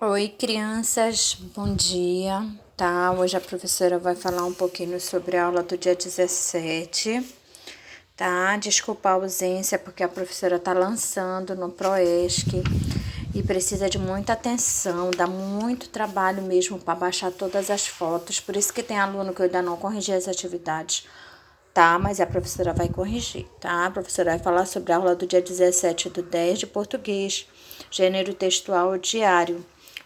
Oi, crianças, bom dia, tá? Hoje a professora vai falar um pouquinho sobre a aula do dia 17, tá? Desculpa a ausência, porque a professora tá lançando no Proesc e precisa de muita atenção, dá muito trabalho mesmo para baixar todas as fotos, por isso que tem aluno que eu ainda não corrigi as atividades, tá? Mas a professora vai corrigir, tá? A professora vai falar sobre a aula do dia 17/10 de português, gênero textual diário.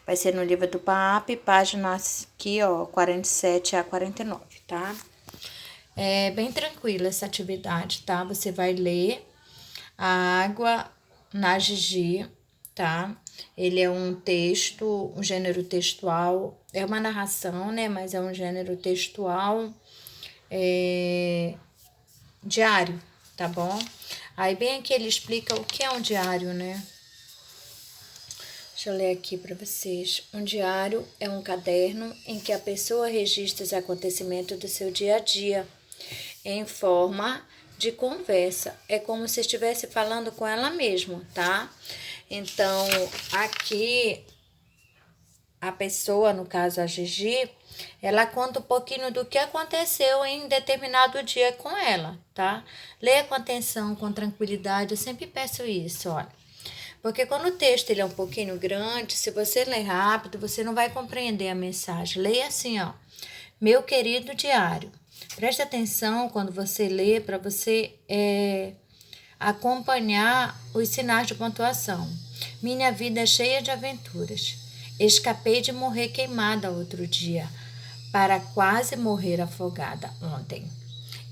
Vai ser no livro do PAP, páginas aqui, ó, 47 a 49, tá? É bem tranquila essa atividade, tá? Você vai ler A Água na Gigi, tá? Ele é um texto, um gênero textual, é uma narração, né? Mas é um gênero textual diário, tá bom? Aí bem aqui ele explica o que é um diário, né? Deixa eu ler aqui para vocês. Um diário é um caderno em que a pessoa registra os acontecimentos do seu dia a dia em forma de conversa. É como se estivesse falando com ela mesma, tá? Então, aqui a pessoa, no caso a Gigi, ela conta um pouquinho do que aconteceu em determinado dia com ela, tá? Leia com atenção, com tranquilidade, eu sempre peço isso, olha. Porque quando o texto ele é um pouquinho grande, se você ler rápido, você não vai compreender a mensagem. Leia assim, ó. Meu querido diário. Preste atenção quando você lê para você acompanhar os sinais de pontuação. Minha vida é cheia de aventuras. Escapei de morrer queimada outro dia, para quase morrer afogada ontem.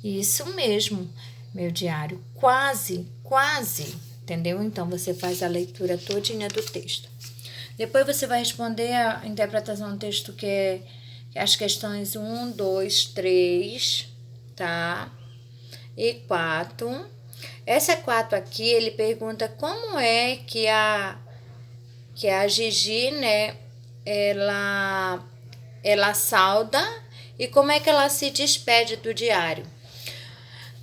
Isso mesmo, meu diário, quase, quase, entendeu? Então você faz a leitura todinha do texto. Depois você vai responder a interpretação do texto que é as questões 1, 2, 3, tá? E 4. Essa 4 aqui, ele pergunta como é que a Gigi, né, ela sauda e como é que ela se despede do diário.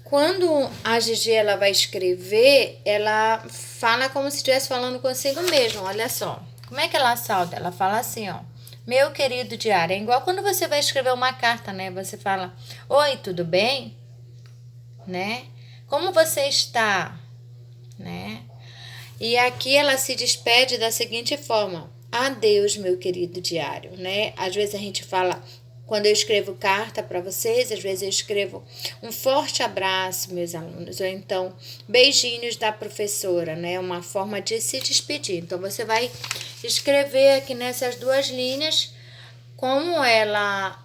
Quando a Gigi ela vai escrever, ela fala como se estivesse falando consigo mesma. Olha só. Como é que ela sauda? Ela fala assim, ó. Meu querido diário. É igual quando você vai escrever uma carta, né? Você fala, oi, tudo bem? Né? Como você está? Né? E aqui ela se despede da seguinte forma: adeus, meu querido diário, né? Às vezes a gente fala, quando eu escrevo carta para vocês, às vezes eu escrevo um forte abraço, meus alunos, ou então beijinhos da professora, né? Uma forma de se despedir. Então você vai escrever aqui nessas duas linhas como ela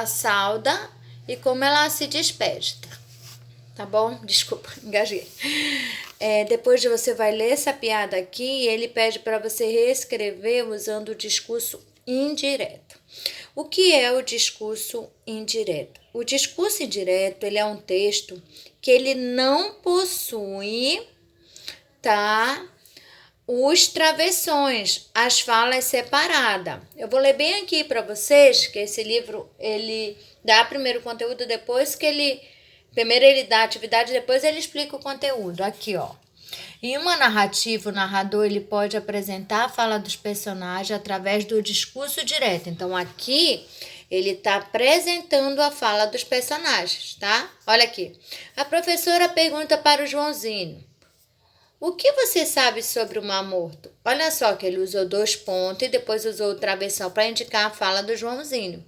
sauda e como ela se despede. Tá bom? Desculpa, engasguei. Depois você vai ler essa piada aqui e ele pede para você reescrever usando o discurso indireto. O que é o discurso indireto? O discurso indireto, ele é um texto que ele não possui, tá? Os travessões, as falas separadas. Eu vou ler bem aqui para vocês, que esse livro, ele dá primeiro o conteúdo, depois que ele... Primeiro ele dá a atividade, depois ele explica o conteúdo. Aqui, ó. Em uma narrativa, o narrador ele pode apresentar a fala dos personagens através do discurso direto. Então, aqui, ele está apresentando a fala dos personagens, tá? Olha aqui. A professora pergunta para o Joãozinho: o que você sabe sobre o Mar Morto? Olha só que ele usou 2 pontos e depois usou o travessão para indicar a fala do Joãozinho.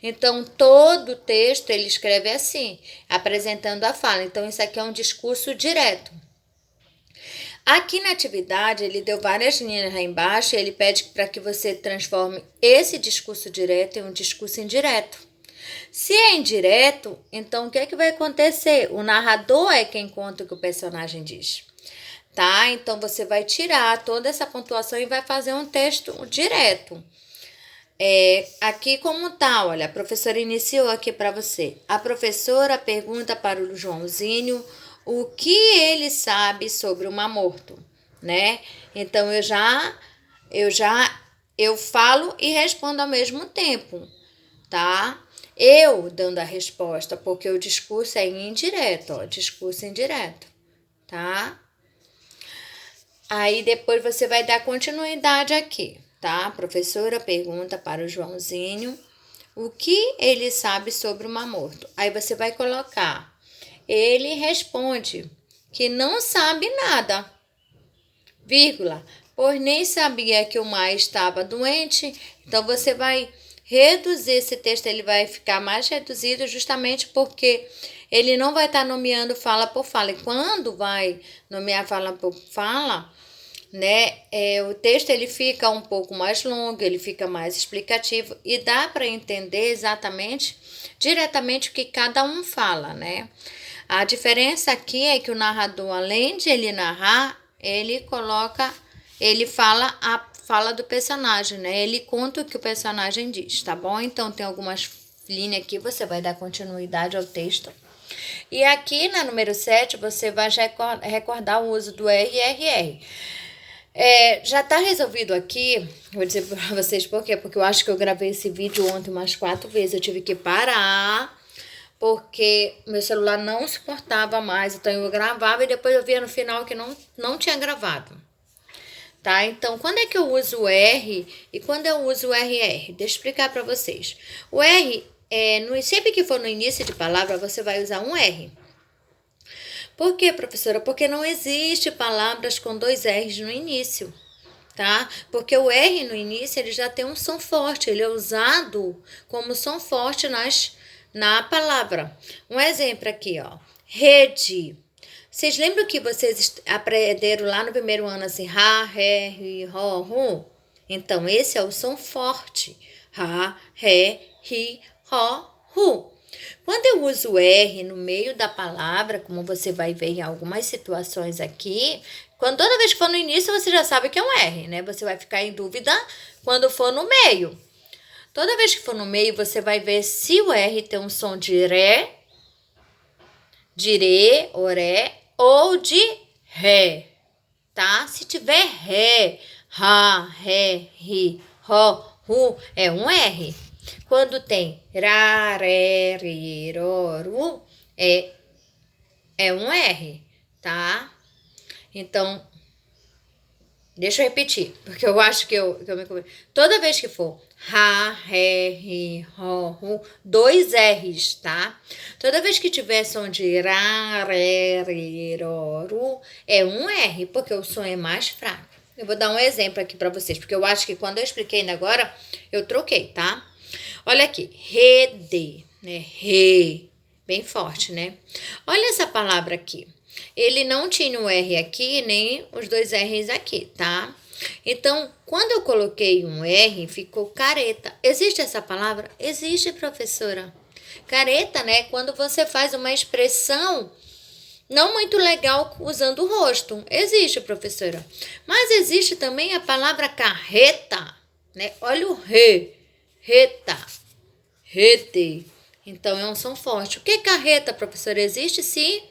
Então, todo o texto ele escreve assim, apresentando a fala. Então, isso aqui é um discurso direto. Aqui na atividade, ele deu várias linhas lá embaixo e ele pede para que você transforme esse discurso direto em um discurso indireto. Se é indireto, então o que é que vai acontecer? O narrador é quem conta o que o personagem diz. Tá? Então, você vai tirar toda essa pontuação e vai fazer um texto direto. Aqui como tá, olha, a professora iniciou aqui para você. A professora pergunta para o Joãozinho o que ele sabe sobre o Mar Morto, né? Então, eu falo e respondo ao mesmo tempo, tá? Eu dando a resposta, porque o discurso é indireto, ó, discurso indireto, tá? Aí depois você vai dar continuidade aqui. tá? A professora pergunta para o Joãozinho o que ele sabe sobre o Mar Morto. Aí você vai colocar. Ele responde que não sabe nada, vírgula, pois nem sabia que o mar estava doente. Então, você vai reduzir esse texto, ele vai ficar mais reduzido justamente porque ele não vai estar nomeando fala por fala. E quando vai nomear fala por fala, né, o texto ele fica um pouco mais longo, ele fica mais explicativo e dá para entender exatamente, diretamente o que cada um fala, né? A diferença aqui é que o narrador, além de ele narrar, ele fala a fala do personagem, né? Ele conta o que o personagem diz, tá bom? Então, tem algumas linhas aqui, você vai dar continuidade ao texto. E aqui na número 7, você vai recordar o uso do R e RR. Já tá resolvido aqui, vou dizer pra vocês por quê, porque eu acho que eu gravei esse vídeo ontem umas 4 vezes, eu tive que parar, porque meu celular não suportava mais, então eu gravava e depois eu via no final que não tinha gravado, tá? Então, quando é que eu uso o R e quando eu uso o RR? Deixa eu explicar para vocês. O R, sempre que for no início de palavra, você vai usar um R. Por quê, professora? Porque não existe palavras com 2 R's no início, tá? Porque o R no início, ele já tem um som forte, ele é usado como som forte na palavra. Um exemplo aqui, ó. Rede. Vocês lembram que vocês aprenderam lá no primeiro ano assim, Rá, Ré, Ri, Ró, Ru? Então, esse é o som forte. Rá, Ré, Ri, Ró, Ru. Quando eu uso o R no meio da palavra, como você vai ver em algumas situações aqui, toda vez que for no início, você já sabe que é um R, né? Você vai ficar em dúvida quando for no meio. Toda vez que for no meio, você vai ver se o R tem um som de Ré, de Rê, Oré, ou de Ré, tá? Se tiver Ré, Rá, Ré, Ri, Ró, Ru, é um R. Quando tem Rá, Ré, Ri, Ró, Ru, é um R, tá? Então, deixa eu repetir, porque eu acho que eu me confundi. Toda vez que for Rá, Ré, Ri, Ró, Ru, 2 R's, tá? Toda vez que tiver som de Rá, Ré, Ri, Ró, Ru, é um R, porque o som é mais fraco. Eu vou dar um exemplo aqui pra vocês, porque eu acho que quando eu expliquei ainda agora, eu troquei, tá? Olha aqui, rede, né? Re, bem forte, né? Olha essa palavra aqui. Ele não tinha o R aqui, nem os 2 R's aqui, tá? Então, quando eu coloquei um R, ficou careta. Existe essa palavra? Existe, professora. Careta, né? Quando você faz uma expressão não muito legal usando o rosto. Existe, professora. Mas existe também a palavra carreta, né? Olha o re, reta, rete. Então, é um som forte. O que é carreta, professora? Existe sim,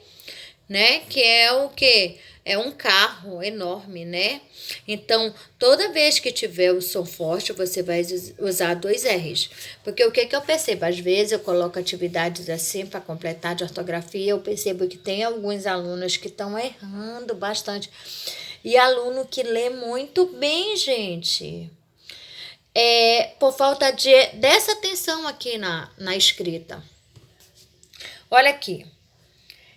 né? Que é o quê? É um carro enorme, né? Então, toda vez que tiver o som forte, você vai usar 2 R's. Porque o que eu percebo? Às vezes eu coloco atividades assim para completar de ortografia, eu percebo que tem alguns alunos que estão errando bastante. E aluno que lê muito bem, gente. Por falta dessa atenção aqui na escrita. Olha aqui.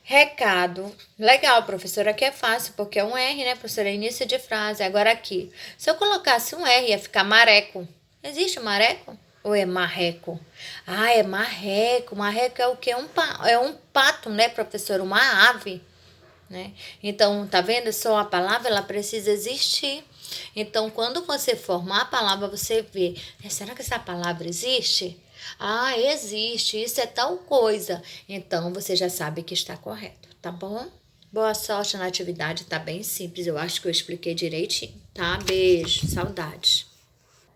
Recado. Legal, professora, aqui é fácil, porque é um R, né, professora? É início de frase. Agora aqui. Se eu colocasse um R, ia ficar mareco. Existe mareco? Ou é marreco? Ah, é marreco. Marreco é o quê? É um pato, né, professora? Uma ave, né? Então, tá vendo? Só a palavra, ela precisa existir. Então, quando você formar a palavra, você vê. Será que essa palavra existe? Ah, existe, isso é tal coisa. Então, você já sabe que está correto, tá bom? Boa sorte na atividade, tá bem simples. Eu acho que eu expliquei direitinho, tá? Beijo, saudades.